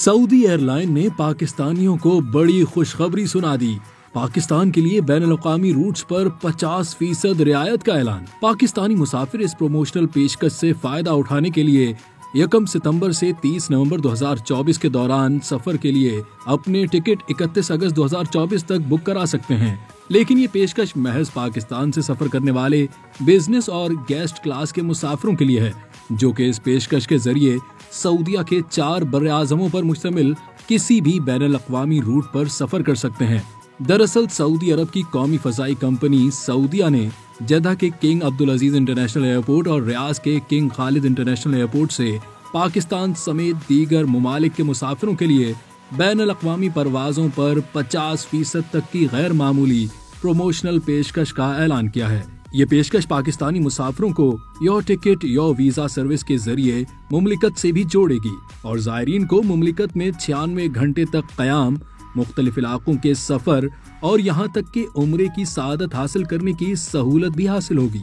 Saudi airline ने पाकिस्तानियों को बड़ी खुशखबरी सुना दी। पाकिस्तान के लिए बैनुल-अक़वामी रूट्स पर 50% रियायत का ऐलान। पाकिस्तानी मुसाफिर इस प्रमोशनल पेशकश से फायदा उठाने के लिए 1 सितंबर से 30 नवंबर 2024 के दौरान सफर के लिए अपने टिकट 31 अगस्त 2024 तक बुक करा सकते हैं। लेकिन ये पेशकश महज पाकिस्तान से सफर करने वाले बिजनेस और गेस्ट क्लास के मुसाफिरों के लिए है, जो कि इस पेशकश के जरिए सऊदीया के 4 बर्र-ए-आज़मों पर मुश्तमिल किसी भी बैनुल-अक़वामी रूट पर सफर कर सकते हैं। दरअसल सऊदी अरब की कौमी फ़ज़ाई कंपनी सऊदीया ने जद्दा के किंग अब्दुल अजीज इंटरनेशनल एयरपोर्ट और रियाज के किंग खालिद इंटरनेशनल एयरपोर्ट से पाकिस्तान समेत दीगर ममालिक के मुसाफिरों के लिए बैनुल-अक़वामी परवाज़ों पर 50% तक की गैर मामूली प्रमोशनल पेशकश का ऐलान किया है। ये पेशकश पाकिस्तानी मुसाफिरों को your ticket your visa service के जरिए मुमलिकत से भी जोड़ेगी और ज़ायरीन को मुमलिकत में 96 घंटे तक क़याम, मुख्तलिफ इलाकों के सफर और यहाँ तक कि उम्रे की सादत हासिल करने की सहूलत भी हासिल होगी।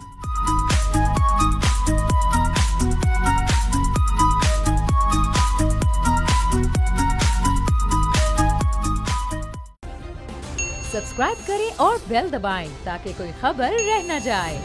सब्सक्राइब करें और बेल दबाएं ताकि कोई खबर रह न जाए।